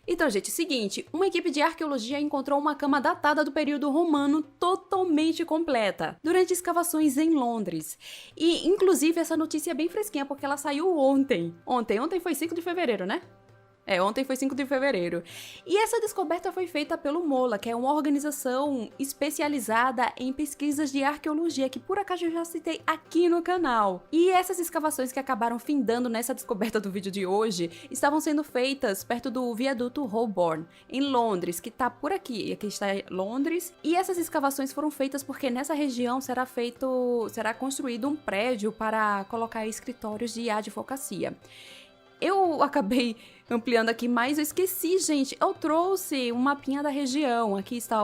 Então, gente, seguinte, uma equipe de arqueologia encontrou uma cama datada do período romano totalmente completa, durante escavações em Londres. E, inclusive, essa notícia é bem fresquinha, porque ela saiu ontem. Ontem foi 5 de fevereiro, né? Ontem foi 5 de fevereiro. E essa descoberta foi feita pelo MOLA, que é uma organização especializada em pesquisas de arqueologia, que por acaso eu já citei aqui no canal. E essas escavações que acabaram findando nessa descoberta do vídeo de hoje, estavam sendo feitas perto do viaduto Holborn, em Londres, que tá por aqui. Aqui está Londres. E essas escavações foram feitas porque nessa região será construído um prédio para colocar escritórios de advocacia. Eu acabei ampliando aqui, mas eu esqueci, gente. Eu trouxe um mapinha da região. Aqui está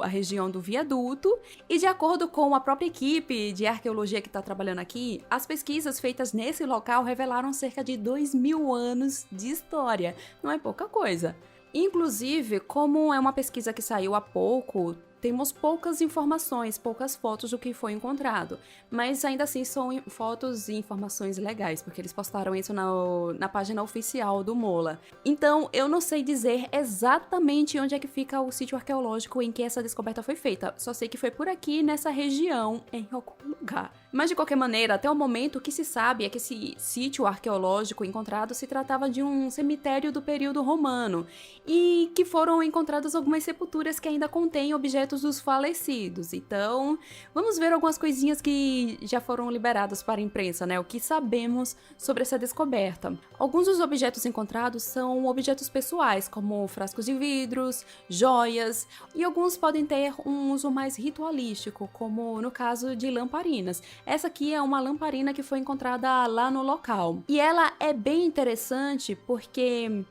a região do viaduto. E de acordo com a própria equipe de arqueologia que está trabalhando aqui, as pesquisas feitas nesse local revelaram cerca de 2.000 anos de história. Não é pouca coisa. Inclusive, como é uma pesquisa que saiu há pouco, temos poucas informações, poucas fotos do que foi encontrado, mas ainda assim são fotos e informações legais, porque eles postaram isso na página oficial do MOLA. Então, eu não sei dizer exatamente onde é que fica o sítio arqueológico em que essa descoberta foi feita, só sei que foi por aqui, nessa região, em algum lugar. Mas de qualquer maneira, até o momento o que se sabe é que esse sítio arqueológico encontrado se tratava de um cemitério do período romano, e que foram encontradas algumas sepulturas que ainda contêm objetos dos falecidos. Então, vamos ver algumas coisinhas que já foram liberadas para a imprensa, né? O que sabemos sobre essa descoberta. Alguns dos objetos encontrados são objetos pessoais, como frascos de vidros, joias, e alguns podem ter um uso mais ritualístico, como no caso de lamparinas. Essa aqui é uma lamparina que foi encontrada lá no local. E ela é bem interessante porque...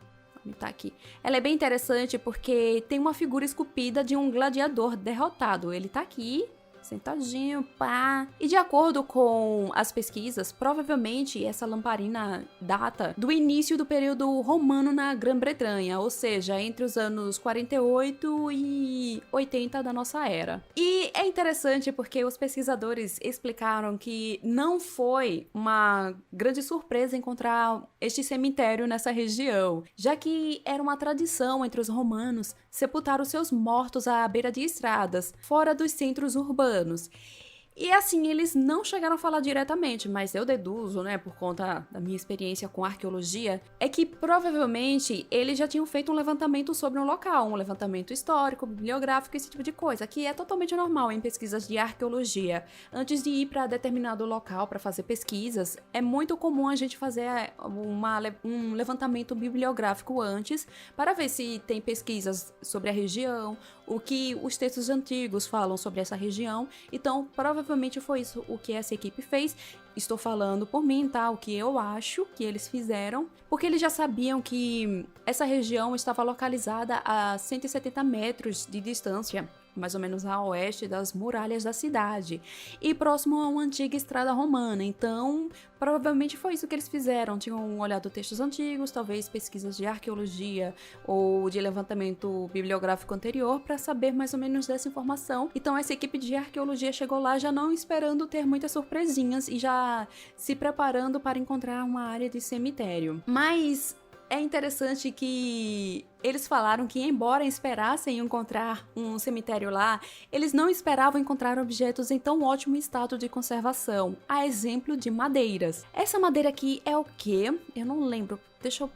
tá aqui. Ela é bem interessante porque tem uma figura esculpida de um gladiador derrotado. Ele tá aqui, sentadinho, pá. E de acordo com as pesquisas, provavelmente essa lamparina data do início do período romano na Grã-Bretanha, ou seja, entre os anos 48 e 80 da nossa era. E é interessante porque os pesquisadores explicaram que não foi uma grande surpresa encontrar este cemitério nessa região, já que era uma tradição entre os romanos sepultar os seus mortos à beira de estradas, fora dos centros urbanos. E assim, eles não chegaram a falar diretamente, mas eu deduzo, né, por conta da minha experiência com arqueologia, é que provavelmente eles já tinham feito um levantamento sobre um local, um levantamento histórico, bibliográfico, esse tipo de coisa, que é totalmente normal em pesquisas de arqueologia. Antes de ir para determinado local para fazer pesquisas, é muito comum a gente fazer um levantamento bibliográfico antes, para ver se tem pesquisas sobre a região, o que os textos antigos falam sobre essa região. Então, provavelmente foi isso o que essa equipe fez. Estou falando por mim, tá? O que eu acho que eles fizeram, porque eles já sabiam que essa região estava localizada a 170 metros de distância, mais ou menos a oeste das muralhas da cidade, e próximo a uma antiga estrada romana. Então, provavelmente foi isso que eles fizeram. Tinham olhado textos antigos, talvez pesquisas de arqueologia ou de levantamento bibliográfico anterior, para saber mais ou menos dessa informação. Então, essa equipe de arqueologia chegou lá já não esperando ter muitas surpresinhas e já se preparando para encontrar uma área de cemitério. Mas é interessante que eles falaram que, embora esperassem encontrar um cemitério lá, eles não esperavam encontrar objetos em tão ótimo estado de conservação, a exemplo de madeiras. Essa madeira aqui é o quê? Eu não lembro. Deixa eu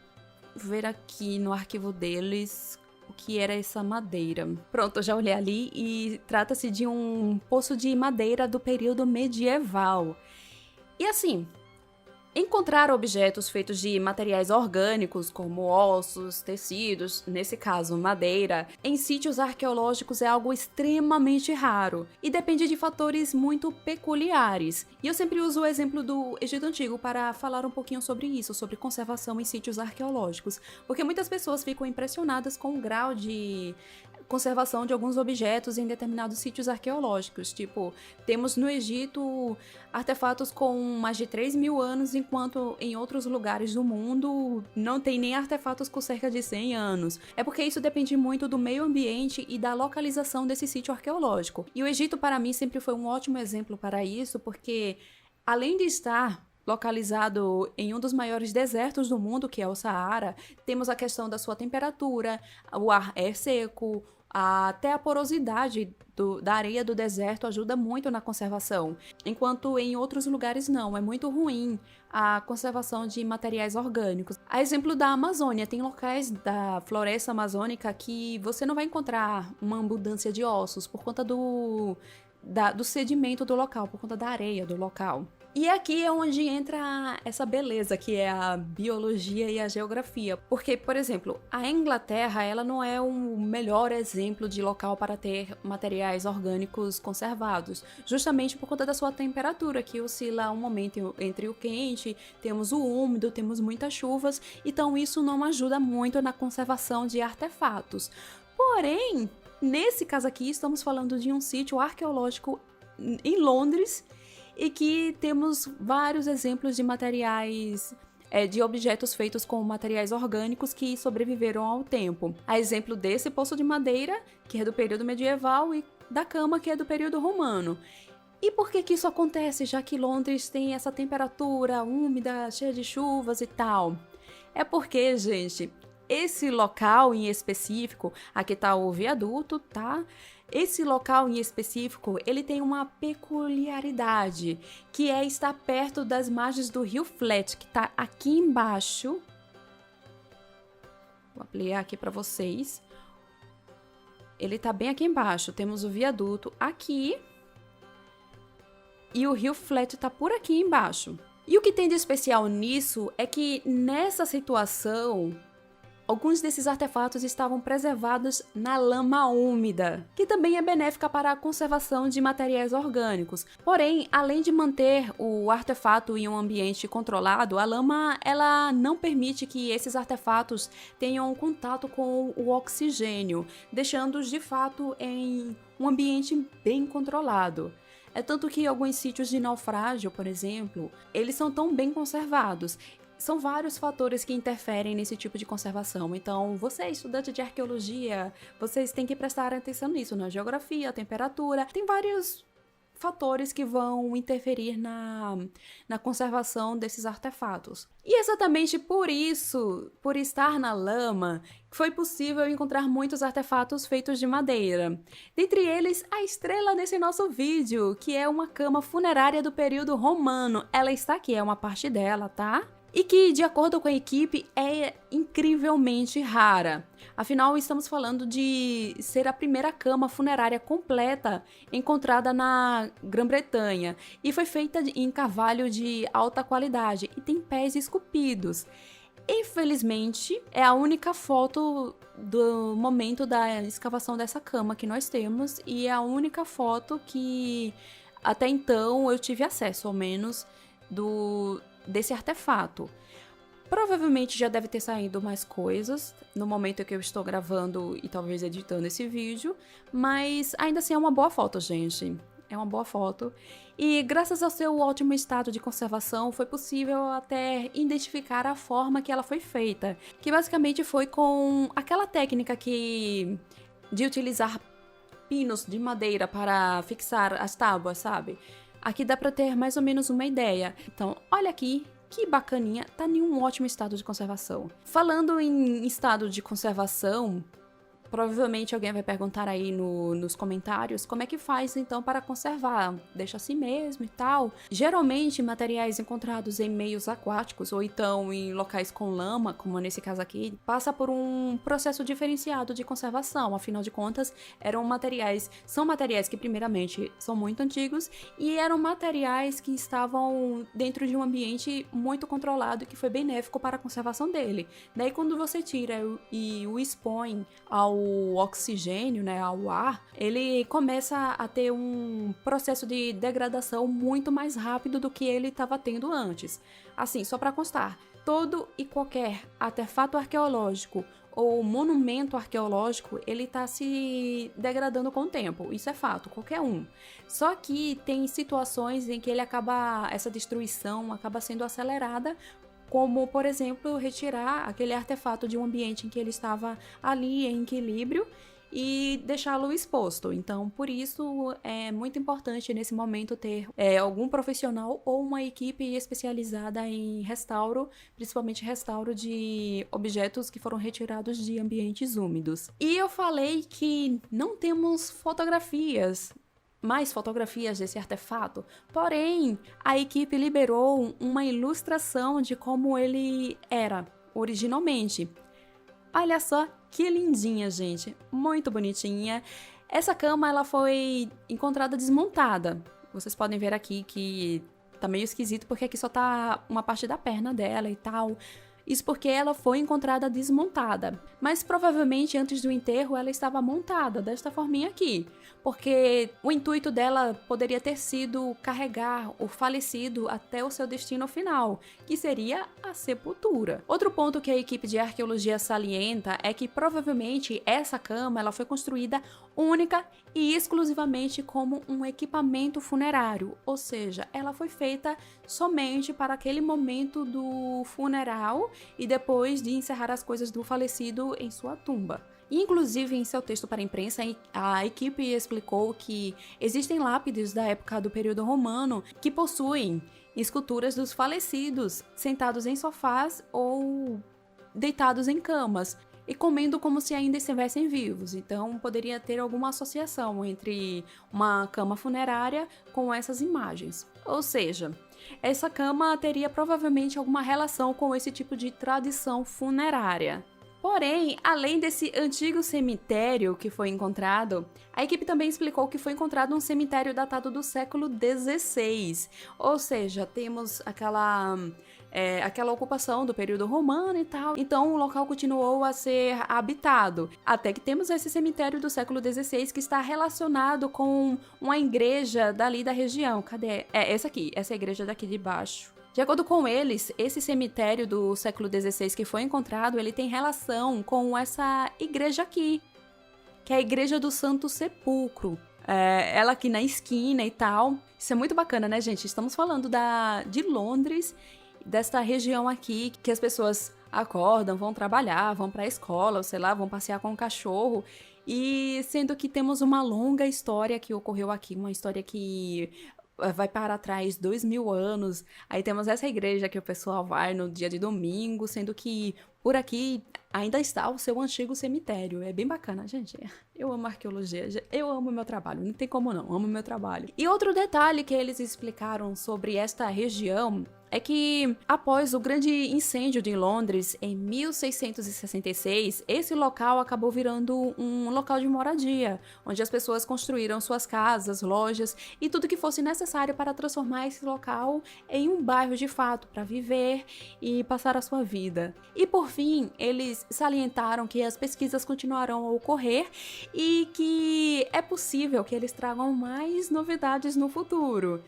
ver aqui no arquivo deles o que era essa madeira. Pronto, eu já olhei ali e trata-se de um poço de madeira do período medieval. E assim, encontrar objetos feitos de materiais orgânicos, como ossos, tecidos, nesse caso madeira, em sítios arqueológicos é algo extremamente raro e depende de fatores muito peculiares. E eu sempre uso o exemplo do Egito Antigo para falar um pouquinho sobre isso, sobre conservação em sítios arqueológicos, porque muitas pessoas ficam impressionadas com o grau de conservação de alguns objetos em determinados sítios arqueológicos. Tipo, temos no Egito artefatos com mais de 3.000 anos, enquanto em outros lugares do mundo não tem nem artefatos com cerca de 100 anos. É porque isso depende muito do meio ambiente e da localização desse sítio arqueológico. E o Egito, para mim, sempre foi um ótimo exemplo para isso, porque além de estar localizado em um dos maiores desertos do mundo, que é o Saara. Temos a questão da sua temperatura, o ar é seco, até a porosidade da areia do deserto ajuda muito na conservação, enquanto em outros lugares não, é muito ruim a conservação de materiais orgânicos. A exemplo da Amazônia, tem locais da floresta amazônica que você não vai encontrar uma abundância de ossos por conta do sedimento do local, por conta da areia do local. E aqui é onde entra essa beleza, que é a biologia e a geografia. Porque, por exemplo, a Inglaterra, ela não é o melhor exemplo de local para ter materiais orgânicos conservados, justamente por conta da sua temperatura, que oscila um momento entre o quente, temos o úmido, temos muitas chuvas, então isso não ajuda muito na conservação de artefatos. Porém, nesse caso aqui, estamos falando de um sítio arqueológico em Londres, e que temos vários exemplos de materiais, de objetos feitos com materiais orgânicos que sobreviveram ao tempo. A exemplo desse poço de madeira, que é do período medieval, e da cama, que é do período romano. E por que isso acontece, já que Londres tem essa temperatura úmida, cheia de chuvas e tal? É porque, gente, esse local em específico, aqui tá o viaduto, tá? Esse local em específico, ele tem uma peculiaridade, que é estar perto das margens do rio Flat, que tá aqui embaixo. Vou ampliar aqui para vocês. Ele tá bem aqui embaixo, temos o viaduto aqui e o rio Flat tá por aqui embaixo. E o que tem de especial nisso é que nessa situação, alguns desses artefatos estavam preservados na lama úmida, que também é benéfica para a conservação de materiais orgânicos. Porém, além de manter o artefato em um ambiente controlado, a lama ela não permite que esses artefatos tenham contato com o oxigênio, deixando-os de fato em um ambiente bem controlado. É tanto que alguns sítios de naufrágio, por exemplo, eles são tão bem conservados. São vários fatores que interferem nesse tipo de conservação. Então, você, estudante de arqueologia, vocês têm que prestar atenção nisso, na geografia, a temperatura. Tem vários fatores que vão interferir na conservação desses artefatos. E exatamente por isso, por estar na lama, foi possível encontrar muitos artefatos feitos de madeira. Dentre eles, a estrela desse nosso vídeo, que é uma cama funerária do período romano. Ela está aqui, é uma parte dela, tá? E que, de acordo com a equipe, é incrivelmente rara. Afinal, estamos falando de ser a primeira cama funerária completa encontrada na Grã-Bretanha e foi feita em carvalho de alta qualidade e tem pés esculpidos. Infelizmente, é a única foto do momento da escavação dessa cama que nós temos e é a única foto que até então eu tive acesso, ao menos, desse artefato. Provavelmente já deve ter saído mais coisas no momento que eu estou gravando e talvez editando esse vídeo, mas ainda assim é uma boa foto, gente. É uma boa foto. E graças ao seu ótimo estado de conservação, foi possível até identificar a forma que ela foi feita, que basicamente foi com aquela técnica de utilizar pinos de madeira para fixar as tábuas, sabe? Aqui dá para ter mais ou menos uma ideia. Então, olha aqui, que bacaninha, tá em um ótimo estado de conservação. Falando em estado de conservação, provavelmente alguém vai perguntar aí nos comentários como é que faz então para conservar, deixa assim mesmo e tal. Geralmente materiais encontrados em meios aquáticos ou então em locais com lama, como nesse caso aqui, passa por um processo diferenciado de conservação. Afinal de contas, são materiais que primeiramente são muito antigos e eram materiais que estavam dentro de um ambiente muito controlado e que foi benéfico para a conservação dele. Daí quando você tira e o expõe ao oxigênio, né, ao ar, ele começa a ter um processo de degradação muito mais rápido do que ele estava tendo antes. Assim, só para constar, todo e qualquer artefato arqueológico ou monumento arqueológico, ele está se degradando com o tempo, isso é fato, qualquer um. Só que tem situações em que essa destruição acaba sendo acelerada, como, por exemplo, retirar aquele artefato de um ambiente em que ele estava ali em equilíbrio e deixá-lo exposto. Então, por isso é muito importante nesse momento ter algum profissional ou uma equipe especializada em restauro, principalmente restauro de objetos que foram retirados de ambientes úmidos. E eu falei que não temos mais fotografias desse artefato, porém a equipe liberou uma ilustração de como ele era originalmente. Olha só que lindinha, gente, muito bonitinha. Essa cama ela foi encontrada desmontada. Vocês podem ver aqui que tá meio esquisito porque aqui só tá uma parte da perna dela e tal. Isso porque ela foi encontrada desmontada, mas provavelmente antes do enterro ela estava montada desta forminha aqui, porque o intuito dela poderia ter sido carregar o falecido até o seu destino final, que seria a sepultura. Outro ponto que a equipe de arqueologia salienta é que provavelmente essa cama ela foi construída única e exclusivamente como um equipamento funerário, ou seja, ela foi feita somente para aquele momento do funeral e depois de encerrar as coisas do falecido em sua tumba. Inclusive, em seu texto para a imprensa, a equipe explicou que existem lápides da época do período romano que possuem esculturas dos falecidos sentados em sofás ou deitados em camas e comendo como se ainda estivessem vivos. Então, poderia ter alguma associação entre uma cama funerária com essas imagens. Ou seja, essa cama teria provavelmente alguma relação com esse tipo de tradição funerária. Porém, além desse antigo cemitério que foi encontrado, a equipe também explicou que foi encontrado um cemitério datado do século XVI. Ou seja, temos aquela ocupação do período romano e tal. Então o local continuou a ser habitado. Até que temos esse cemitério do século XVI que está relacionado com uma igreja dali da região. Cadê? Essa aqui, essa igreja daqui de baixo. De acordo com eles, esse cemitério do século XVI que foi encontrado, ele tem relação com essa igreja aqui, que é a Igreja do Santo Sepulcro. Ela aqui na esquina e tal. Isso é muito bacana, né, gente? Estamos falando de Londres, desta região aqui, que as pessoas acordam, vão trabalhar, vão para a escola, ou sei lá, vão passear com o cachorro. E sendo que temos uma longa história que ocorreu aqui, uma história que vai para trás 2000 anos. Aí temos essa igreja que o pessoal vai no dia de domingo, sendo que por aqui ainda está o seu antigo cemitério. É bem bacana, gente. Eu amo arqueologia, eu amo meu trabalho, não tem como não, amo meu trabalho. E outro detalhe que eles explicaram sobre esta região é que, após o grande incêndio de Londres, em 1666, esse local acabou virando um local de moradia, onde as pessoas construíram suas casas, lojas e tudo que fosse necessário para transformar esse local em um bairro de fato, para viver e passar a sua vida. E por fim, eles salientaram que as pesquisas continuarão a ocorrer e que é possível que eles tragam mais novidades no futuro.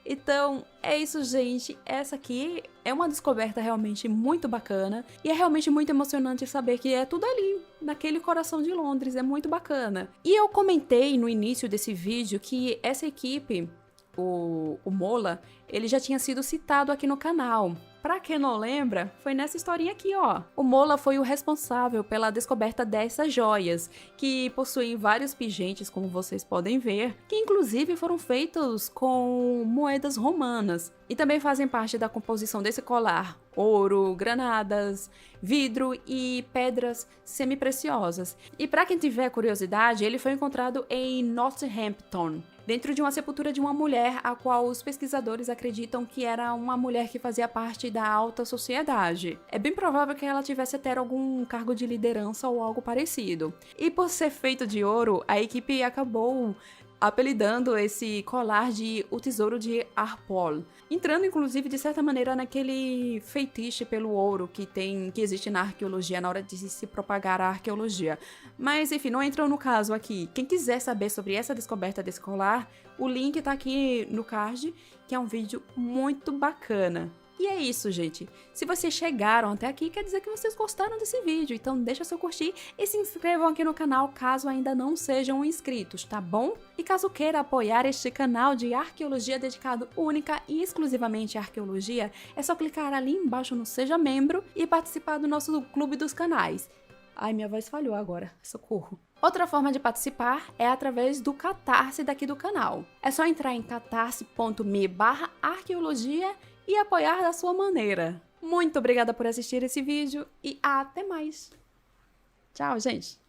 Então, é isso, gente. Essa aqui é uma descoberta realmente muito bacana e é realmente muito emocionante saber que é tudo ali, naquele coração de Londres. É muito bacana. E eu comentei no início desse vídeo que essa equipe, o Mola, ele já tinha sido citado aqui no canal. Pra quem não lembra, foi nessa historinha aqui, ó. O Mola foi o responsável pela descoberta dessas joias, que possuem vários pingentes, como vocês podem ver, que inclusive foram feitos com moedas romanas. E também fazem parte da composição desse colar: ouro, granadas, vidro e pedras semi-preciosas. E para quem tiver curiosidade, ele foi encontrado em Northampton, dentro de uma sepultura de uma mulher, a qual os pesquisadores acreditam que era uma mulher que fazia parte da alta sociedade. É bem provável que ela tivesse até algum cargo de liderança ou algo parecido. E por ser feito de ouro, a equipe acabou apelidando esse colar de o Tesouro de Arpol, entrando inclusive de certa maneira naquele feitiço pelo ouro que existe na arqueologia, na hora de se propagar a arqueologia. Mas enfim, não entram no caso aqui. Quem quiser saber sobre essa descoberta desse colar, o link tá aqui no card, que é um vídeo muito bacana. E é isso, gente. Se vocês chegaram até aqui, quer dizer que vocês gostaram desse vídeo. Então deixa seu curtir e se inscrevam aqui no canal caso ainda não sejam inscritos, tá bom? E caso queira apoiar este canal de arqueologia dedicado única e exclusivamente à arqueologia, é só clicar ali embaixo no Seja Membro e participar do nosso Clube dos Canais. Ai, minha voz falhou agora. Socorro. Outra forma de participar é através do Catarse daqui do canal. É só entrar em catarse.me/arqueologia e apoiar da sua maneira. Muito obrigada por assistir esse vídeo e até mais. Tchau, gente!